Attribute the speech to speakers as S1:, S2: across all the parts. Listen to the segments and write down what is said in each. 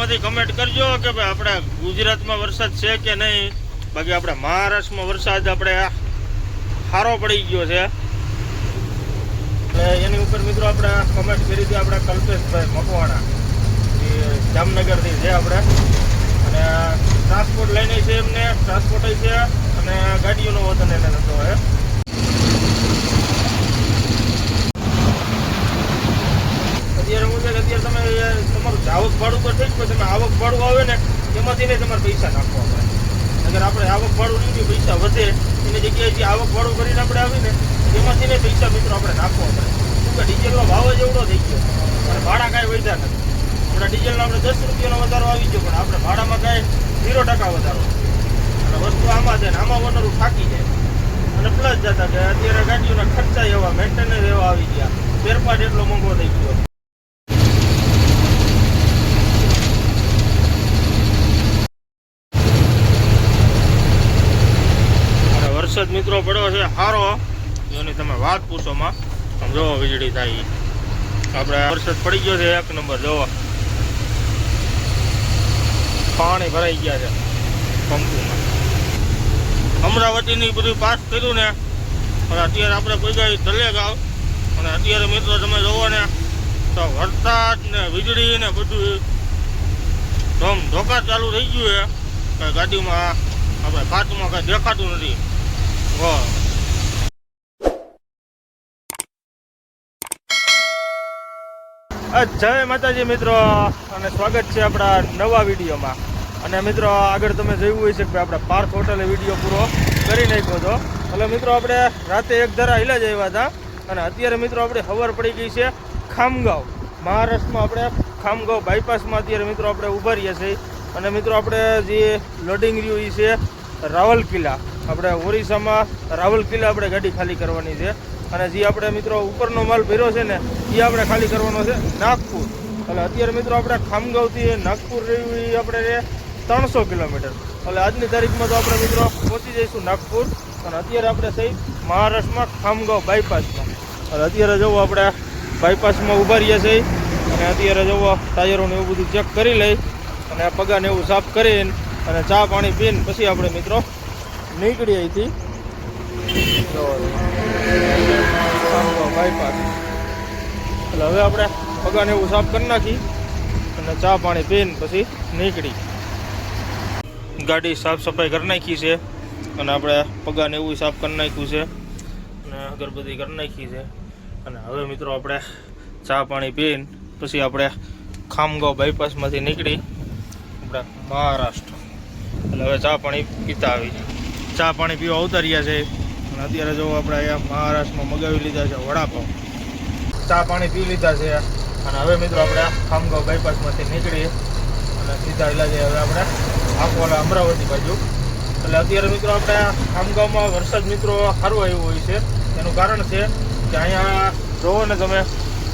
S1: ગુજરાતમાંથી કમેન્ટ કરજો કે ભાઈ આપણે ગુજરાતમાં વરસાદ છે કે નહીં. બાકી આપણે મહારાષ્ટ્રમાં વરસાદ આપણે સારો પડી ગયો છે. એટલે એની ઉપર મિત્રો આપણે કમેન્ટ કરી હતી આપણે કલ્પેશભાઈ મકવાણા એ જામનગરથી છે આપણે. અને ટ્રાન્સપોર્ટ લઈને છે એમને ટ્રાન્સપોર્ટ છે અને ગાડીઓનો વતન એને નતો હોય. અત્યારે હું છે કે અત્યારે તમે તમારું આવક ભાડું તો ઠીક, પણ તમે આવક ભાડું આવે ને એમાંથી નહીં તમારે પૈસા નાખવા પડે. અગર આપણે આવક ભાડું નહીં પૈસા વધે એની જગ્યાએ જે આવક ભાડું કરીને આપણે આવીને એમાંથી નહીં પૈસા મિત્રો આપણે નાખવા પડે. શું કે ડીઝલનો ભાવ જ એવડો થઈ ગયો અને ભાડા કાંઈ વધ્યા નથી. આપણા ડીઝલનો આપણે 10 રૂપિયાનો વધારો આવી ગયો, પણ આપણે ભાડામાં કાંઈ 0% વધારો. અને વસ્તુ આમાં છે ને આમાં વનરું થાકી જાય. અને પ્લસ જતા કે અત્યારે ગાડીઓના ખર્ચા એવા મેન્ટેનન્સ એવા આવી ગયા, ફેરફાર એટલો મોંઘો થઈ ગયો. વરસાદ મિત્રો પડ્યો છે સારો, એની તમે વાત પૂછોમાં. આમ જોવો વીજળી થાય. આપણે વરસાદ પડી ગયો છે 1 નંબર. જોવો પાણી ભરાઈ ગયા છે પંપોમાં. અમરાવતીની બધું પાસ કર્યું ને, અને અત્યારે આપણે પહોંચ્યા તલેગાંવ. અને અત્યારે મિત્રો તમે જોવો ને તો વરસાદ ને વીજળી ને બધું ધોકા ચાલુ થઈ ગયું છે. ગાડીમાં આપણે કાચમાં કાંઈ દેખાતું નથી. જય માતાજી મિત્રો, અને સ્વાગત છે આપણા નવા વિડીયોમાં. અને મિત્રો આગળ તમે જોયું હોય છે કે આપણે પાર્થ હોટલે વિડીયો પૂરો કરી નાખ્યો હતો. એટલે મિત્રો આપણે રાતે એક ધારા હિલા જ આવ્યા હતા, અને અત્યારે મિત્રો આપણે ખબર પડી ગઈ છે ખામગાંવ મહારાષ્ટ્રમાં. આપણે ખામગાંવ બાયપાસમાં અત્યારે મિત્રો આપણે ઊભા રહીએ છીએ. અને મિત્રો આપણે જે લોડિંગ રહ્યું એ છે રાવલકિલ્લા. આપણે ઓરિસ્સામાં રાવલકિલ્લા આપણે ગાડી ખાલી કરવાની છે. અને જે આપણે મિત્રો ઉપરનો માલ ભર્યો છે ને એ આપણે ખાલી કરવાનો છે નાગપુર. એટલે અત્યારે મિત્રો આપણે ખામગાંવથી નાગપુર રહ્યું એ આપણે 300 કિલોમીટર. એટલે આજની તારીખમાં તો આપણે મિત્રો પહોંચી જઈશું નાગપુર. અને અત્યારે આપણે સહી મહારાષ્ટ્રમાં ખામગાંવ બાયપાસમાં. એટલે અત્યારે જવો આપણે બાયપાસમાં ઊભા રહીએ છીએ. અને અત્યારે જવો ટાયરોને એવું બધું ચેક કરી લઈ અને પગાને એવું સાફ કરીને અને ચા પાણી પીને પછી આપણે મિત્રો નીકળી અહીંથી બાયપાસ. એટલે હવે આપણે પગાને એવું સાફ કરી નાખી અને ચા પાણી પીને પછી નીકળી. ગાડી સાફ સફાઈ કરી નાખી છે અને આપણે પગાને એવું સાફ કરી નાખ્યું છે અને અગરબત્તી કરી નાખી છે. અને હવે મિત્રો આપણે ચા પાણી પીને પછી આપણે ખામગાંવ બાયપાસમાંથી નીકળી આપણે મહારાષ્ટ્ર. એટલે હવે ચા પાણી પીતા આવી. ચા પાણી પીવા ઉતાર્યા છે. અને અત્યારે જો આપણે અહીંયા મહારાષ્ટ્રમાં મગાવી લીધા છે વડાપાવ. ચા પાણી પી લીધા છે. અને હવે મિત્રો આપણે ખામગાંવ બાયપાસમાંથી નીકળી અને સીધા ઈલા જઈએ હવે આપણે આખોલા અમરાવતી બાજુ. એટલે અત્યારે મિત્રો આપણે ખામગાંવમાં વરસાદ મિત્રો સારો આવ્યો હોય છે. એનું કારણ છે કે અહીંયા જોવો ને તમે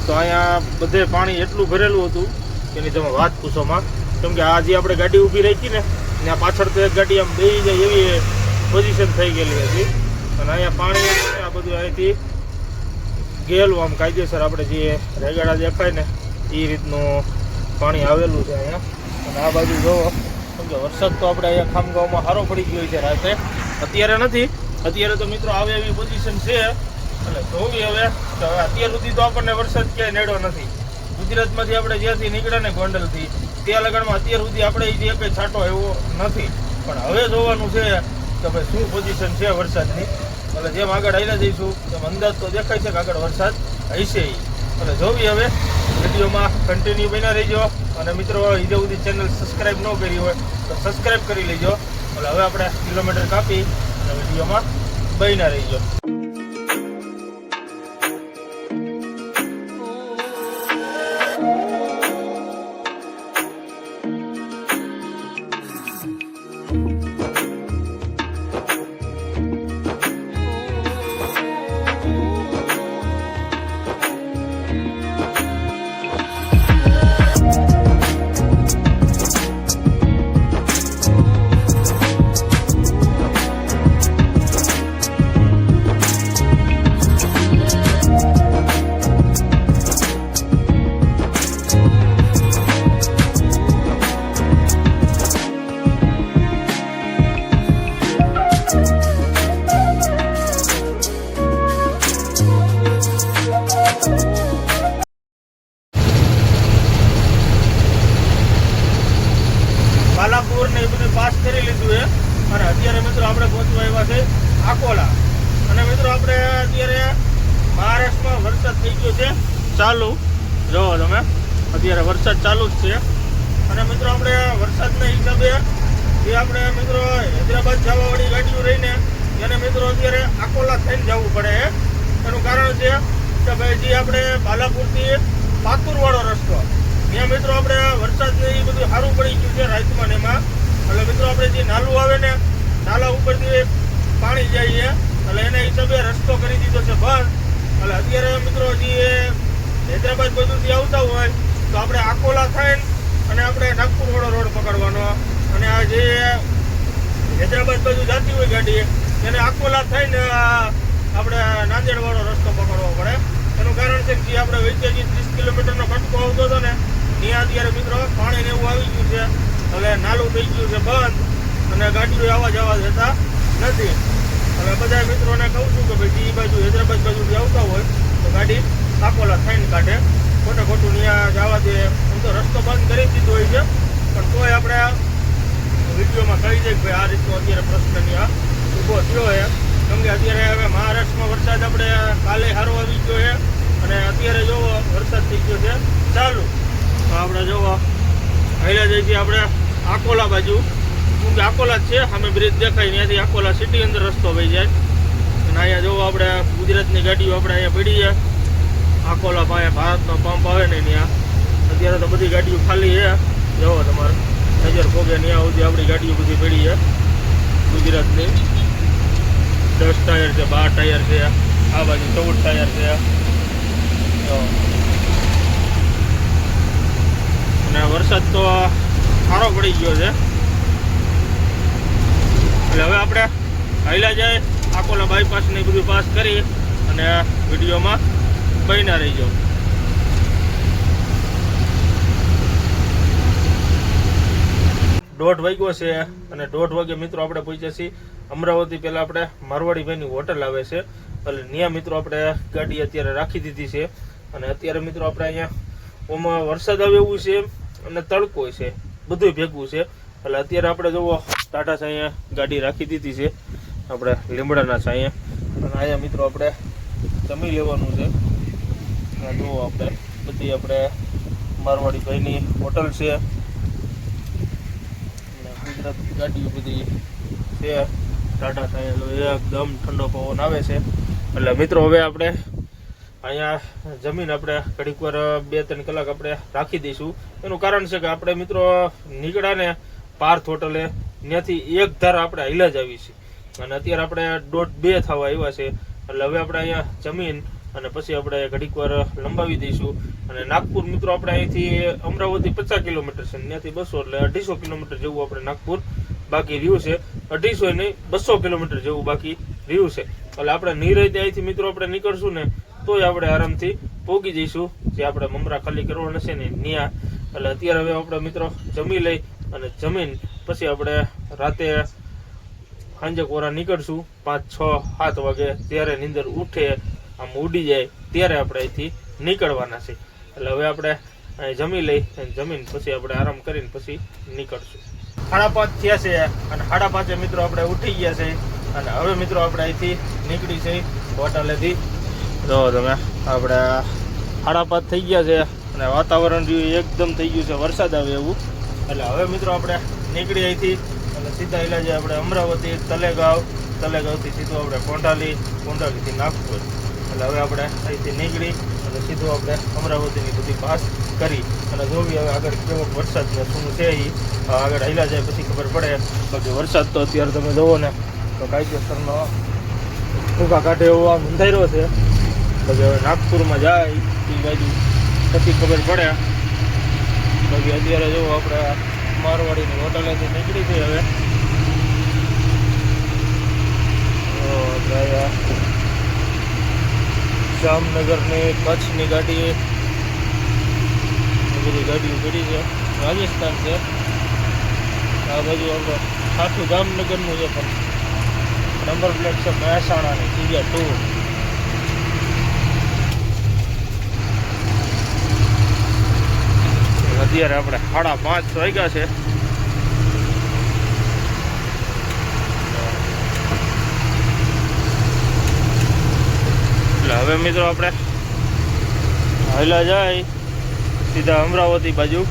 S1: તો અહીંયા બધે પાણી એટલું ભરેલું હતું કે એની તમે વાત પૂછોમાં. કેમ કે આ જે આપણે ગાડી ઊભી રાખી ને ત્યાં પાછળ તો એક ગાડી આમ બેસી જાય એવી પોઝિશન થઈ ગયેલી હતી. અને અહીંયા પાણી આ બધું અહીંથી ગયેલું આમ કાયદેસર આપણે જે રેગાડા દેખાય ને એ રીતનું પાણી આવેલું છે અહીંયા. અને આ બાજુ જોવો કેમ કે વરસાદ તો આપણે અહીંયા ખામગાંવમાં સારો પડી ગયો છે રાતે. અત્યારે નથી, અત્યારે તો મિત્રો આવે એવી પોઝિશન છે. એટલે જોવી હવે અત્યાર સુધી તો આપણને વરસાદ ક્યાંય નેડો નથી. ગુજરાતમાંથી આપણે જ્યાંથી નીકળ્યા ને ગોંડલથી ત્યાં લગનમાં અત્યાર સુધી આપણે જે કંઈ છાંટો એવો નથી. પણ હવે જોવાનું છે કે ભાઈ શું પોઝિશન છે વરસાદની. એટલે જેમ આગળ આવીને જઈશું તેમ અંદાજ તો દેખાય છે કે આગળ વરસાદ હશે. એટલે જોવી હવે વિડીયોમાં કન્ટિન્યુ બન્યા રહીજો. અને મિત્રો હજી સુધી ચેનલ સબસ્ક્રાઈબ ન કરી હોય તો સબસ્ક્રાઈબ કરી લેજો. એટલે હવે આપણે કિલોમીટર કાપી અને વિડીયોમાં બન્યા રહીજો. છે ચાલુ. જોવો તમે અત્યારે વરસાદ ચાલુ જ છે. અને મિત્રો આપણે વરસાદના હિસાબે જે આપણે મિત્રો હૈદરાબાદ જવાવાળી ગાડીઓ રહીને એને મિત્રો અત્યારે આકોલા થઈને જવું પડે. એનું કારણ છે કે ભાઈ જે આપણે બાલાપુરથી પાતુરવાળો રસ્તો ત્યાં મિત્રો આપણે વરસાદને એ બધું સારું પડી ગયું છે રાતમાં ને એમાં. એટલે મિત્રો આપણે જે નાલું આવે ને નાલા ઉપરથી પાણી જાય એટલે એના હિસાબે રસ્તો કરી દીધો છે બંધ. એટલે અત્યારે મિત્રો જે હૈદરાબાદ બાજુથી આવતા હોય તો આપણે આકોલા થઈને અને આપણે નાગપુર વાળો રોડ પકડવાનો. અને આ જે હૈદરાબાદ બાજુ જતી હોય ગાડી એને આકોલા થઈને આપણે નાંદેડ વાળો રસ્તો પકડવો પડે. એનું કારણ છે કે જે આપણે વચ્ચે જે 30 કિલોમીટરનો કટકો આવતો હતો ને ત્યાં અત્યારે મિત્રો પાણી ને એવું આવી ગયું છે. એટલે નાલું થઈ ગયું છે બંધ અને ગાડીઓ આવવા જવા દેતા નથી. હવે બધા મિત્રોને કહું છું કે ભાઈ એ બાજુ હૈદરાબાદ બાજુથી આવતા હોય તો ગાડી આકોલા થઈને કાઢે. ખોટું ત્યાં જવા દે. એમ તો રસ્તો બંધ કરી દીધો હોય છે પણ તોય આપણે વિડીયોમાં કહી દઈએ કે ભાઈ આ રીતનો અત્યારે પ્રશ્ન ત્યાં ઊભો થયો છે. કેમ કે અત્યારે હવે મહારાષ્ટ્રમાં વરસાદ આપણે કાલે સારો આવી ગયો છે અને અત્યારે જોવો વરસાદ થઈ ગયો છે ચાલુ. તો આપણે જોવો પહેલાં જઈ છીએ આપણે આકોલા બાજુ. કેમ કે આકોલા જ છે સામે બ્રિજ દેખાય ત્યાંથી આકોલા સિટી અંદર રસ્તો વહી જાય. અને અહીંયા જોવો આપણે ગુજરાતની ગાડીઓ આપણે અહીંયા પડી છે આકોલા પાસે ભારતનો પંપ આવે ને ત્યાં. અત્યારે તો બધી ગાડીઓ ખાલી છે. જોવો તમારે નજર ભોગે ત્યાં સુધી આપણી ગાડીઓ બધી પડી છે ગુજરાતની. 10 ટાયર છે, 12 ટાયર છે, આ બાજુ 14 ટાયર છે. અને વરસાદ તો સારો પડી ગયો છે. એટલે હવે આપણે હાઈલા જાય આકોલા બાયપાસ ને બધું પાસ કરી અને વિડીયોમાં બન્યા રહી જાઓ. 1:30 વાગ્યો છે અને 1:30 વાગે મિત્રો આપણે પહોંચ્યા છીએ અમરાવતી. પહેલાં આપણે મારવાડીભાઈની હોટલ આવે છે એટલે ત્યાં મિત્રો આપણે ગાડી અત્યારે રાખી દીધી છે. અને અત્યારે મિત્રો આપણે અહીંયા ઓમાં વરસાદ આવે એવું છે અને તડકો છે બધું ભેગું છે. એટલે અત્યારે આપણે જુઓ ટાટા સાંઈએ ગાડી રાખી દીધી છે આપણે લીમડાના સાંઈએ. અને અહીંયા મિત્રો આપણે જમી લેવાનું છે. જુઓ આપણે બધી આપણે મારવાડીભાઈની હોટલ છે. ગુજરાત ગાડીઓ બધી છે. ટાટા સાંઈ એકદમ ઠંડો પવન આવે છે. એટલે મિત્રો હવે આપણે અહીંયા જમીન આપણે ઘડીક વાર 2-3 કલાક આપણે રાખી દઈશું. એનું કારણ છે કે આપણે મિત્રો નીકળ્યા ને પાર્થ હોટલે ત્યાંથી એક ધાર આપણે હાઈલા જ આવી છે અને અત્યારે આપણે 1:30-2 થવા આવ્યા છે. એટલે હવે આપણે અહીંયા જમીન અને પછી આપણે ઘડીક વાર લંબાવી દઈશું. અને નાગપુર મિત્રો આપણે અહીંથી અમરાવતી 50 કિલોમીટર છે, ત્યાંથી 200 એટલે 250 કિલોમીટર જેવું આપણે નાગપુર બાકી રહ્યું છે. 250 નહીં 200 કિલોમીટર જેવું બાકી રહ્યું છે. એટલે આપણે નિરાંતે અહીંથી મિત્રો આપણે નીકળશું ને તોય આપણે આરામથી પહોંચી જઈશું જે આપણે મમરા ખાલી કરવાના છે ને ત્યાં. એટલે અત્યારે હવે આપણે મિત્રો જમી લઈ અને જમીન પછી આપણે રાતે સાંજે કોરા નીકળશું 5-6-7 વાગે. ત્યારે નીંદર ઉઠે આમ ઉડી જાય ત્યારે આપણે અહીંથી નીકળવાના છે. એટલે હવે આપણે જમી લઈ જમીન પછી આપણે આરામ કરીને પછી નીકળશું. 5:30 થયા છે અને 5:30 મિત્રો આપણે ઉઠી ગયા છે અને હવે મિત્રો આપણે અહીંથી નીકળી છે હોટલેથી. જો તમે આપણે 5:30 થઈ ગયા છે અને વાતાવરણ એકદમ થઈ ગયું છે વરસાદ આવે એવું. એટલે હવે મિત્રો આપણે નીકળી અહીંથી અને સીધા એલા જાય આપણે અમરાવતી, તલેગાંવથી સીધું આપણે કોંઢાલીથી નાગપુર. એટલે હવે આપણે અહીંથી નીકળી અને સીધું આપણે અમરાવતીની બધી પાસ કરી અને જોવી હવે આગળ કેવો વરસાદ શું છે એ આગળ હાલ્યા જાય પછી ખબર પડે. બાકી વરસાદ તો અત્યારે તમે જુઓ ને તો કાયદેસરનો ભૂકા કાઢે એવો આમ અંધાર્યો છે. પછી હવે નાગપુરમાં જાય એ બાજુ પછી ખબર પડે. બાકી અત્યારે જો આપણે મારવાડીની હોટલેથી નીકળી છે. હવે જામનગરની કચ્છની ગાડી બધી ગાડીઓ પડી છે. રાજસ્થાન છે આ બાજુ આપણે આખું જામનગરનું છે પણ નંબર પ્લેટ છે મહેસાણાની GR2. અત્યારે આપણે 5:30 વાગ્યા છે. એટલે હવે મિત્રો આપણે હાલા જાય સીધા અમરાવતી બાજુ.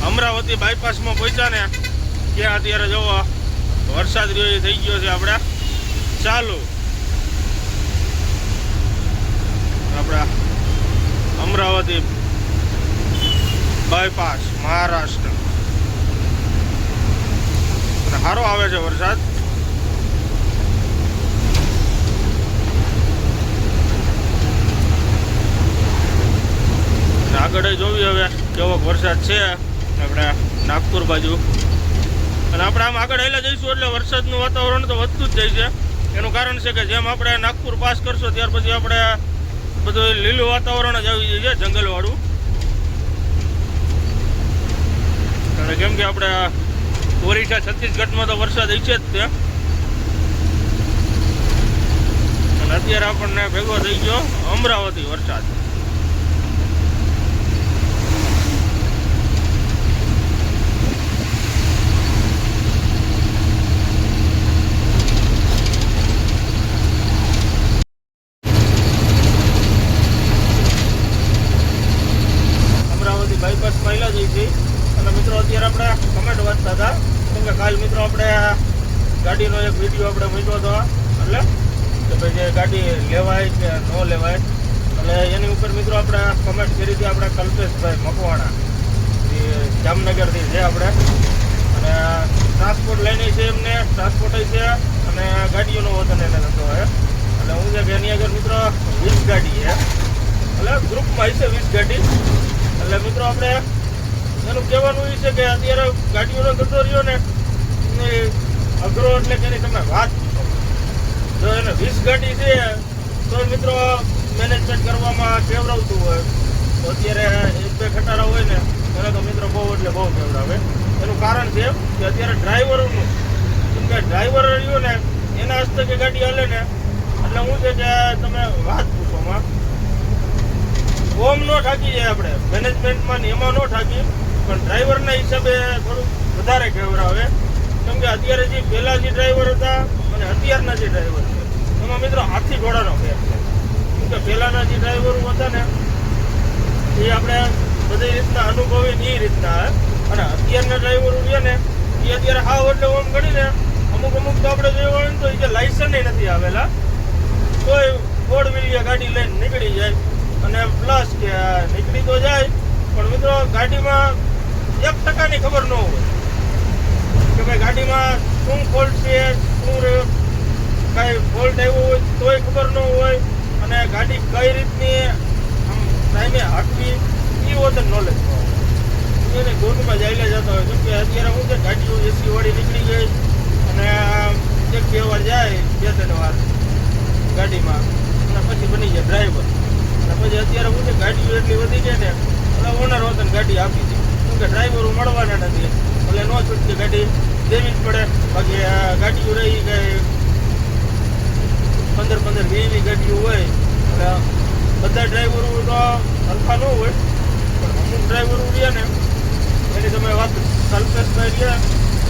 S1: અમરાવતી બાયપાસમાં પહોંચ્યા ને ત્યાં અત્યારે જોવો વરસાદ રહ્યો થઈ ગયો છે આપણે ચાલુ. આપણા અમરાવતી બાયપાસ મહારાષ્ટ્ર સારો આવે છે વરસાદ. આગળ જોવી હવે કેવો વરસાદ છે આપણે નાગપુર બાજુ. અને આપણે આમ આગળ હેલા જઈશું એટલે વરસાદનું વાતાવરણ તો વધતું જ જાય છે. એનું કારણ છે કે જેમ આપણે નાગપુર પાસ કરશો ત્યાર પછી આપણે બધું લીલું વાતાવરણ જ આવી જાય છે જંગલવાળું. અને કેમ કે આપણે ઓરિસ્સા છત્તીસગઢમાં તો વરસાદ ઈચ્છે જ છે. અને અત્યારે આપણને ભેગો થઈ ગયો અમરાવતી વરસાદ. બાયપાસ પહેલા જઈ છે. અને મિત્રો અત્યારે આપણે કમેન્ટ વાંચતા હતા કેમ કે કાલ મિત્રો આપણે ગાડીનો એક વિડીયો આપણે મૂક્યો હતો એટલે કે ભાઈ જે ગાડી લેવાય કે ન લેવાય એટલે એની ઉપર મિત્રો આપણે કમેન્ટ કરી હતી આપણે કલ્પેશભાઈ મકવાણા એ જામનગરથી છે આપણે. અને ટ્રાન્સપોર્ટ લઈને છે એમને ટ્રાન્સપોર્ટ છે અને ગાડીઓનો વતન એને થતો હોય એટલે હું છે કે એની આગળ મિત્રો 20 ગાડી છે એટલે ગ્રુપમાં હશે 20 ગાડી. એટલે મિત્રો આપણે એનું કહેવાનું એ છે કે અત્યારે ગાડીઓનો ધંધો રહ્યો ને અઘરો એટલે કે એની તમે વાત પૂછો. જો એને 20 ગાડી છે તો મિત્રો મેનેજમેન્ટ કરવામાં કેવડાવતું હોય તો અત્યારે 1-2 ખટારા હોય ને એને તો મિત્રો બહુ એટલે બહુ કેવડાવે. એનું કારણ છે કે અત્યારે ડ્રાઈવરોનું કેમ કે ડ્રાઈવર રહ્યો ને એના હસ્તકે ગાડી હાલે ને એટલે હું છે કે તમે વાત પૂછોમાં ઓમ નો ઠાકી જાય. આપણે મેનેજમેન્ટમાં એમાં નો ઠાકી પણ ડ્રાઈવરના હિસાબે થોડુંક વધારે કેવરાવે. કેમ કે અત્યારે જે પહેલા જે ડ્રાઈવર હતા અને અત્યારના જે ડ્રાઈવર છે એમાં મિત્રો હાથી ઘોડાનો ફેર છે. કેમ કે પહેલાના જે ડ્રાઈવરો હતા ને એ આપણે બધી રીતના અનુભવી એ રીતના અને અત્યારના ડ્રાઈવરો છે ને એ અત્યારે હાવ એટલે ઓમ ગણીને અમુક તો આપણે જોયું હોય ને તો એ જે લાયસન્સ નથી આવેલા તોય ફોર વ્હીલર ગાડી લઈને નીકળી જાય. અને પ્લસ કે નીકળી તો જાય પણ મિત્રો ગાડીમાં 1% ખબર ન હોય કે ભાઈ ગાડીમાં શું ફોલ્ટ છે શું કાંઈ ફોલ્ટ આવ્યો હોય તોય ખબર ન હોય. અને ગાડી કઈ રીતની આમ ટાઈમે હાંકવી એ વખત નોલેજ ન હોય એને ધૂનમાં જાયલા જતા હોય. કેમ કે અત્યારે હું છે ગાડીઓ એસી વાળી નીકળી ગઈ અને 1-2 વાર જાય 2-3 વાર ગાડીમાં અને પછી બની જાય ડ્રાઈવર. પછી અત્યારે હું છે ગાડીઓ એટલી વધી છે ને એટલે ઓનર વતન ગાડી આપી દે કેમ કે ડ્રાઈવરો મળવાના નથી એટલે ન છૂટતી ગાડી દેવી જ પડે. બાકી ગાડીઓ રહી ગઈ 15-20 ગાડીઓ હોય એટલે બધા ડ્રાઈવરો તો હલકા ન હોય પણ અમુક ડ્રાઈવરો રહ્યા ને એની તમે વાત કલ્પેશભાઈ રહ્યા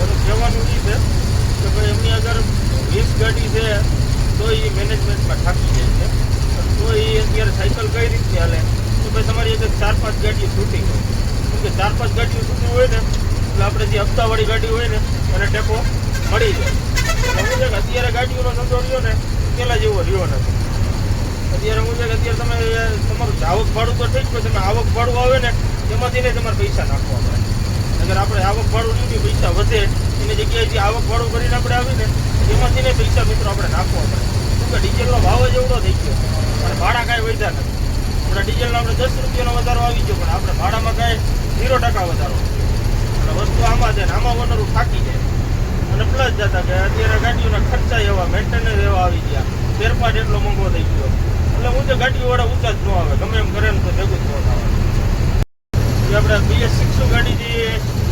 S1: એનું કહેવાનું એ છે કે ભાઈ એમની આગળ 20 ગાડી છે તો એ મેનેજમેન્ટમાં થાકી જાય છે. તો એ અત્યારે સાયકલ કઈ રીતની હાલે તો ભાઈ તમારી એક 4-5 ગાડીઓ છૂટી હોય. કેમ કે 4-5 ગાડીઓ છૂટી હોય ને એટલે આપણે જે હપ્તાવાળી ગાડી હોય ને એને ટેકો મળી જાય. હું છે કે અત્યારે ગાડીઓનો ધંધો રહ્યો ને પેલા જેવો રહ્યો નથી. અત્યારે હું છે કે અત્યારે તમે તમારું આવક ભાડું તો ઠીક પણ તમે આવક ભાડું આવે ને એમાંથી ને તમારે પૈસા નાખવા પડે. અગર આપણે આવક ભાડું નહીં પૈસા વધે એની જગ્યાએ જે આવક ભાડું કરીને આપણે આવીને એમાંથી ને પૈસા મિત્રો આપણે નાખવા પડે. કેમ કે ડીઝલનો ભાવ જ એવડો થઈ ગયો અને ભાડા કાંઈ વધ્યા નથી. આપણે ડીઝલનો આપણે 10 રૂપિયાનો વધારો આવી ગયો પણ આપણે ભાડામાં કાંઈ 0% વધારો. એટલે વસ્તુ આમાં છે ને આમાં ઓનરો થાકી જાય. અને પ્લસ જતા કે અત્યારે ગાડીઓના ખર્ચા એવા મેન્ટેનન્સ એવા આવી ગયા ફેરફાર એટલો મોંઘો થઈ ગયો એટલે હું તો ગાડીવાળા ઊંચા જ ન આવે, ગમે એમ કરે ને તો ભેગું જ ન થવાનું. આપણે BS6 ગાડી જે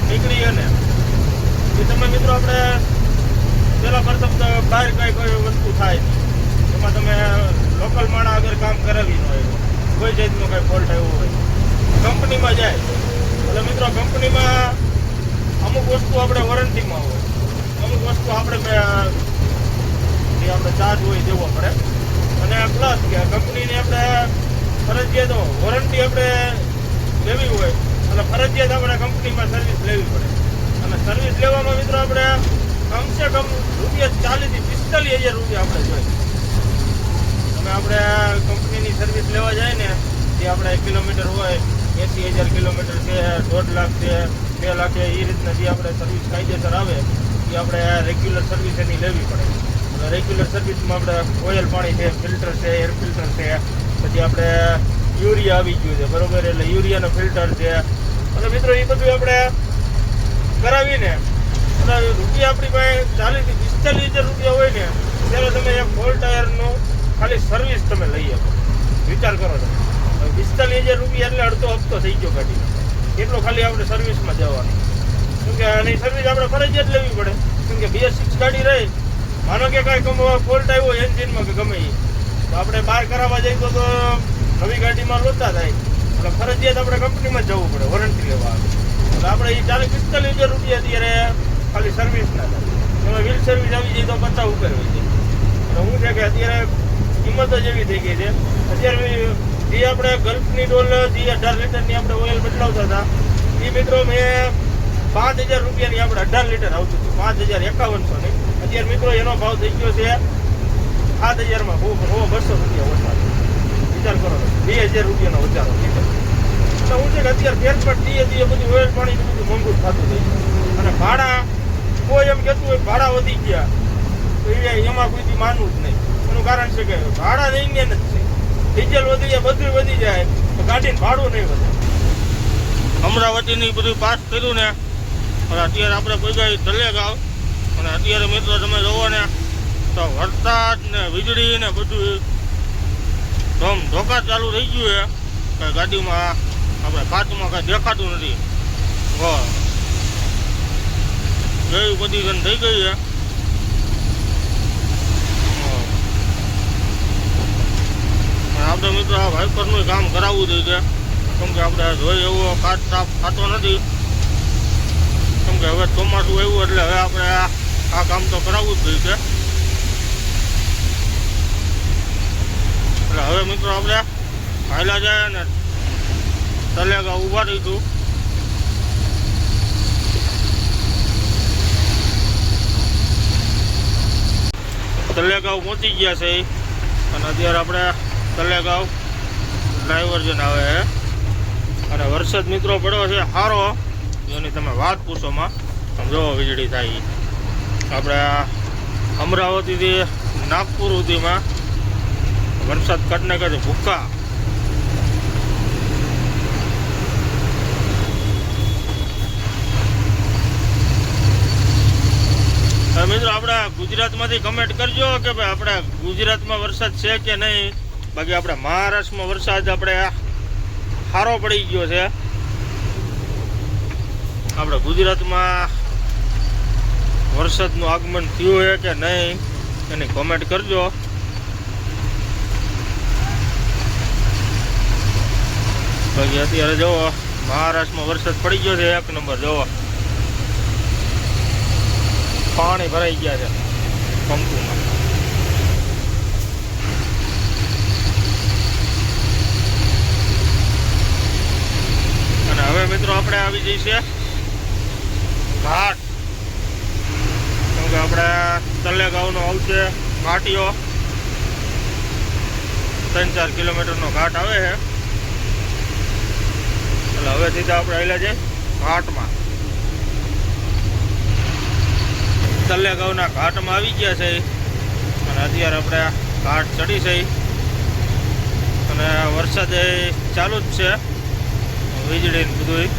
S1: નીકળી ને એ તમે મિત્રો આપણે પેલા પ્રથમ તો બહાર કોઈ વસ્તુ થાય નહીં, એમાં તમે લોકલ માણસ આગળ કામ કરાવી ન હોય, કોઈ જાતનો કઈ ફોલ્ટ આવ્યો હોય કંપનીમાં જાય એટલે મિત્રો કંપનીમાં અમુક વસ્તુ આપણે વોરંટીમાં હોય, અમુક વસ્તુ આપણે જે આપણે ચાર્જ હોય દેવો પડે, અને પ્લસ કે કંપનીની આપણે ફરજિયાત વોરંટી આપણે લેવી હોય એટલે ફરજિયાત આપણે કંપનીમાં સર્વિસ લેવી પડે. અને સર્વિસ લેવામાં મિત્રો આપણે કમસે કમ ₹40,000 થી ₹45,000 આપણે જોઈએ. તમે આપણે કંપનીની સર્વિસ લેવા જાય ને જે આપણે 1 કિલોમીટર હોય 80,000 કિલોમીટર છે, 1.5 લાખ છે, 2 લાખ છે, એ રીતના જે આપણે સર્વિસ કાયદેસર આવે એ આપણે રેગ્યુલર સર્વિસ એની લેવી પડે. એટલે રેગ્યુલર સર્વિસમાં આપણે ઓઇલ પાણી છે, ફિલ્ટર છે, એર ફિલ્ટર છે, પછી આપણે યુરિયા આવી ગયું છે બરોબર, એટલે યુરિયાનો ફિલ્ટર છે. અને મિત્રો એ બધું આપણે કરાવીને અને રૂપિયા આપણી પાસે ₹40,000 થી ₹45,000 હોય ને ત્યારે તમે એક ફોર ટાયરનું ખાલી સર્વિસ તમે લઈ શકો. વિચાર કરો તમે ₹45,000 એટલે અડધો હપ્તો થઈ ગયો ગાડીનો, એટલો ખાલી આપણે સર્વિસમાં જવાનો. કેમ કે આની સર્વિસ આપણે ફરજિયાત લેવી પડે, કેમ કે BS6 ગાડી રહી, માનો કે કાંઈ ફોલ્ટ આવ્યો એન્જિનમાં કે ગમે એ તો આપણે બહાર કરાવવા જઈએ તો નવી ગાડીમાં લોચા થાય, એટલે ફરજિયાત આપણે કંપનીમાં જવું પડે વોરંટી લેવા આવે. એટલે આપણે એ ₹40,000-45,000 અત્યારે ખાલી સર્વિસ ના થાય, એમાં વ્હીલ સર્વિસ આવી જાય તો 50 ઉપર હોય છે. એટલે હું છે કે અત્યારે કિંમત જ એવી થઈ ગઈ છે. અત્યારે જે આપણે ગલ્ફની ડોલ જે 18 લીટરની આપણે ઓઇલ બદલાવતા હતા એ મિત્રો મેં ₹5,000 આપણે 18 લીટર આવતું હતું, ₹5,051 અત્યારે મિત્રો એનો ભાવ થઈ ગયો છે 7,000માં ₹200 વધારો. વિચાર કરો, ₹2,000 વધારો લીટર. એટલે હું છે કે અત્યારે ફેરફાર ધીરે બધું ઓઇલ પાણી બધું મોંઘું થતું થઈ ગયું. અને ભાડા કોઈ એમ કહેતું હોય ભાડા વધી ગયા તો એમાં કોઈથી માનવું જ નહીં. એનું કારણ છે કે ભાડા નહીં ને જ છે, ડીઝલ વધી જાય, બધું વધી જાય તો ગાડીને ભાડું નહીં વધે. અમરાવતીની બધું પાસ કર્યું ને અને અત્યારે આપણે કોઈ ગઈ તલેગાવ, અને અત્યારે મિત્રો તમે જોવો ને તો વરસાદ ને વીજળી ને બધું ધોકા ચાલુ થઈ ગયું છે કે ગાડીમાં આપણે કાચમાં કાંઈ દેખાતું નથી. એવી બધી ગન થઈ ગઈ છે. આપણે મિત્રો આ વાઇપરનું કામ કરાવવું જોઈએ, કેમ કે આપણે જોઈએ એવો કાચ સાફ થતો નથી. કેમ કે હવે ચોમાસું આવ્યું એટલે હવે આપણે આ કામ તો કરાવવું જ જોઈએ. એટલે હવે મિત્રો આપણે હાલ્યા જાય ને તલેગા ઊભા રહીશું. તલેગાંવ પહોંચી ગયા છે અને અત્યારે આપણે તલેગાંવ ડાયવર્જન આવે છે. અને વરસાદ મિત્રો પડ્યો છે સારો, એની તમે વાત પૂછોમાં આમ જો વીજળી થાય. આપણે અમરાવતીથી નાગપુર સુધીમાં વરસાદ કાઢને કાઢે ભૂક્કા. મિત્રો આપણે ગુજરાતમાંથી કમેન્ટ કરજો કે ભાઈ આપણે ગુજરાતમાં વરસાદ છે કે નહીં. બાકી આપણે મહારાષ્ટ્રમાં વરસાદ આપણે સારો પડી ગયો છે. આપણે ગુજરાતમાં વરસાદનું આગમન થયું છે કે નહીં એની કોમેન્ટ કરજો. બાકી અત્યારે જુઓ મહારાષ્ટ્રમાં વરસાદ પડી ગયો છે 1 નંબર. જુઓ પાણી ભરાઈ ગયા છે પંપુમાં. અને હવે મિત્રો આપણે આવી જઈએ ઘાટ, કેમ કે આપણે તલેગાંવનો આવશે ઘાટીઓ, 3-4 કિલોમીટરનો ઘાટ આવે છે. એટલે હવે સીધા આપણે આવેલા છે ઘાટમાં. તલેગાંવના ઘાટમાં આવી ગયા છે અને અત્યારે આપણે ઘાટ ચડી છે અને વરસાદ ચાલુ જ છે, વીજળી ને બધું.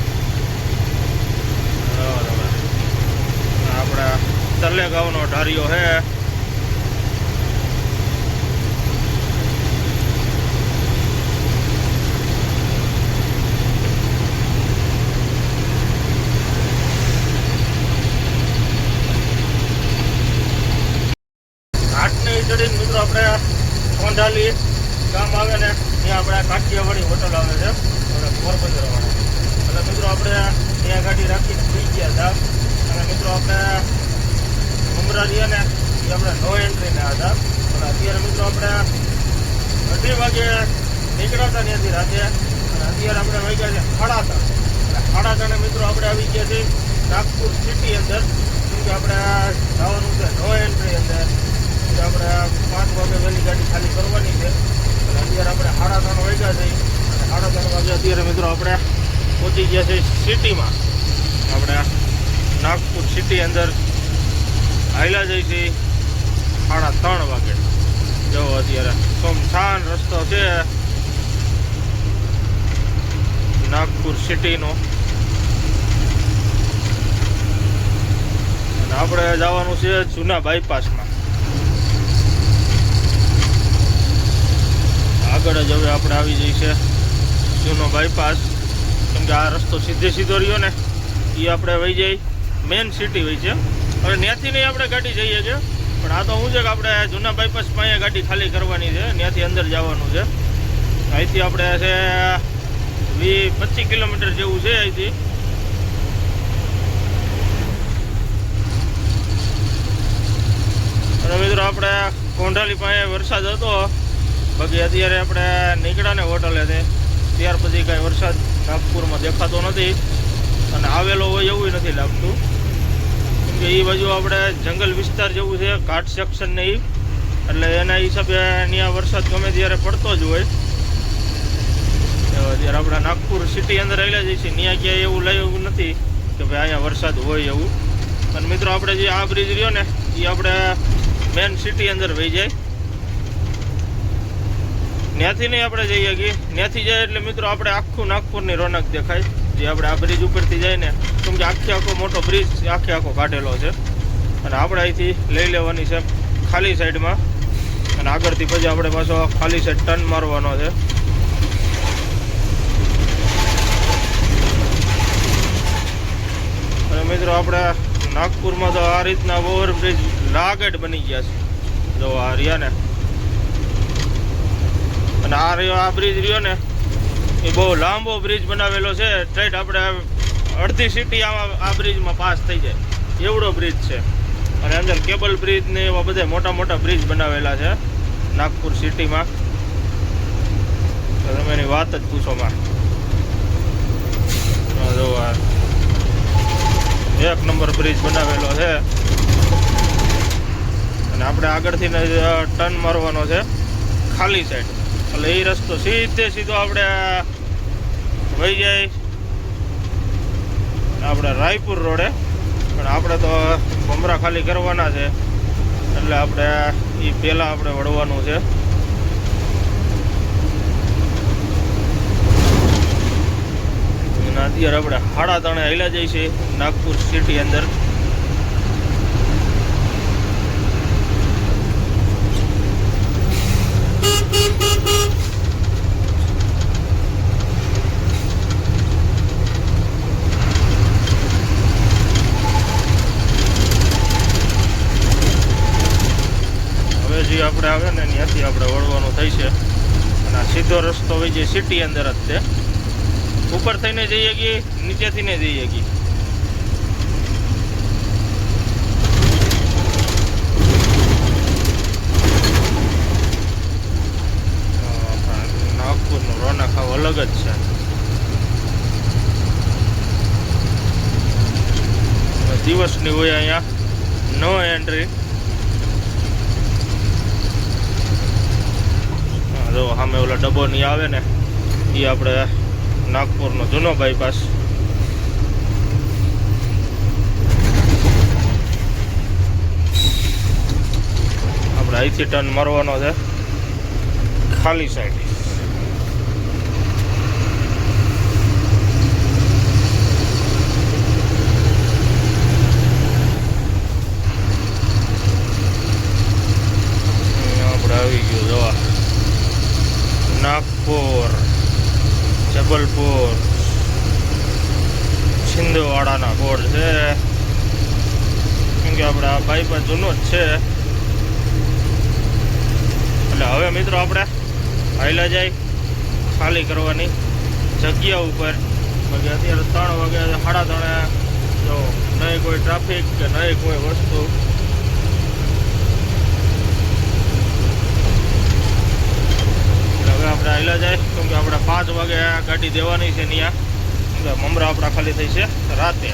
S1: આપણા તલેગાંવનો ઢારિયો છે. મિત્રો આપણે કોંઢાલી ગામ આવે ને ત્યાં આપણે કાઠિયાવાડી હોટલ આવે છે આપણે પોરબંદરવાળા. એટલે મિત્રો આપણે ત્યાં ગાડી રાખીને થઈ ગયા હતા. અને મિત્રો આપણે ઉમરા રહ્યા ને એ આપણે નો એન્ટ્રીના હતા. અને અત્યારે મિત્રો આપણે 2:30 વાગે નીકળ્યા હતા ત્યાંથી રાતે. અને અત્યારે આપણે વાગ્યા છે 3:30. અને 3:30 મિત્રો આપણે આવી ગયા છીએ નાગપુર સિટી અંદર. કેમ કે આપણે જવાનું છે નો એન્ટ્રી અંદર. આપણે 5 વાગે વહેલી ગાડી ખાલી કરવાની છે. અને અત્યારે આપણે 3:30 વાગ્યા છે. અને 3:30 વાગે અત્યારે મિત્રો આપણે પહોંચી ગયા છે સિટીમાં. આપણે નાગપુર સિટી અંદર હાલ્યા જઈએ છીએ 3:30 વાગે. જો અત્યારે સુમસાન રસ્તો છે નાગપુર સિટીનો. અને આપણે જવાનું છે જૂના બાયપાસમાં. આગળ જ હવે આપણે આવી જઈએ છે જૂનો બાયપાસ. કેમ કે આ રસ્તો સીધો રહ્યો ને એ આપણે વહી જાય મેન સિટી હોય છે. હવે ત્યાંથી નહીં આપણે ગાડી જઈએ છીએ, પણ આ તો શું છે કે આપણે જૂના બાયપાસમાં અહીંયા ગાડી ખાલી કરવાની છે, ત્યાંથી અંદર જવાનું છે. અહીંથી આપણે છે 20-25 કિલોમીટર જેવું છે અહીંથી. અને મિત્રો આપણે કોંઢાલી પાસે વરસાદ હતો, બાકી અત્યારે આપણે નીકળ્યા ને હોટલે છે ત્યાર પછી કાંઈ વરસાદ નાગપુરમાં દેખાતો નથી. અને આવેલો હોય એવું નથી લાગતું. કેમ કે એ બાજુ આપણે જંગલ વિસ્તાર જેવું છે, ઘાટ સેક્શન ને એ, એટલે એના હિસાબે ત્યાં વરસાદ ગમે ત્યારે પડતો જ હોય. જ્યારે આપણે નાગપુર સિટી અંદર આવેલા જઈએ છીએ ત્યાં ક્યાંય એવું લાગ્યું નથી કે ભાઈ અહીંયા વરસાદ હોય એવું. અને મિત્રો આપણે જે આ બ્રિજ રહ્યો ને એ આપણે મેન સિટી અંદર વહી જાય. ત્યાંથી નહીં આપણે જઈએ કે ત્યાંથી જાય એટલે મિત્રો આપણે આખું નાગપુરની રોનક દેખાય. જે આપણે આ બ્રિજ ઉપરથી જાય ને, કેમ કે આખો મોટો બ્રિજ આખો કાઢેલો છે. અને આપણે અહીંથી લઈ લેવાની છે ખાલી સાઈડમાં. અને આગળથી પછી આપણે પાછો ખાલી સાઈડ ટર્ન મારવાનો છે. અને મિત્રો આપણે નાગપુરમાં તો આ રીતના ઓવરબ્રિજ લાગેટ બની ગયા છે. જો આ રહ્યા ને, અને આ બ્રિજ રહ્યો ને એ બહુ લાંબો બ્રિજ બનાવેલો છે. સ્ટ્રેટ આપણે અડધી સિટી આ બ્રિજમાં પાસ થઈ જાય એવડો બ્રિજ છે. અને અંદર કેબલ બ્રિજ ને એવા બધા મોટા બ્રિજ બનાવેલા છે નાગપુર સિટીમાં. તો તમે એની વાત જ પૂછો માં. જો એક નંબર બ્રિજ બનાવેલો છે. અને આપણે આગળથી ટર્ન મારવાનો છે ખાલી સાઈડ. એટલે એ રસ્તો સીધો આપણે વહી જાય આપણે રાયપુર રોડે. પણ આપણે તો ભમરા ખાલી કરવાના છે એટલે આપણે એ પહેલાં આપણે વળવાનું છે. અને અત્યારે આપણે 3:30 હાલ્યા જઈએ છીએ નાગપુર સિટી અંદર. આપણે આવે ને ત્યાંથી આપણે વળવાનું થઈ છે. અને આ સીધો રસ્તો હોય છે સિટી અંદર જ છે. ઉપર થઈને જઈએ કે નીચેથી ને જઈએ કે. નાગપુરનું રોનક આવ અલગ જ છે. દિવસની હોય અહીંયા નો એન્ટ્રી. જો સામે ઓલા ડબ્બો નહીં આવે ને એ આપણે નાગપુરનો જૂનો બાયપાસ. આપણે અહીંથી ટર્ન મારવાનો છે ખાલી સાઈડ. આપણે આવી ગયું જોવા નાગપુર, જબલપુર, છિંદવાડાના બોર્ડ છે. કેમ કે આપણે આ બાયપાસ જૂનો જ છે હવે મિત્રો આપણે હાઈલા જાય ખાલી કરવાની જગ્યા ઉપર. બાકી અત્યારે 3 વાગ્યા 3:30 જો નહીં કોઈ ટ્રાફિક કે નહીં કોઈ વસ્તુ. હવે આપણે હાઈલા જાય કેમ કે આપણે 5 વાગે ગાડી દેવાની છે ત્યાં. મમરા આપણા ખાલી થઈ છે રાતે.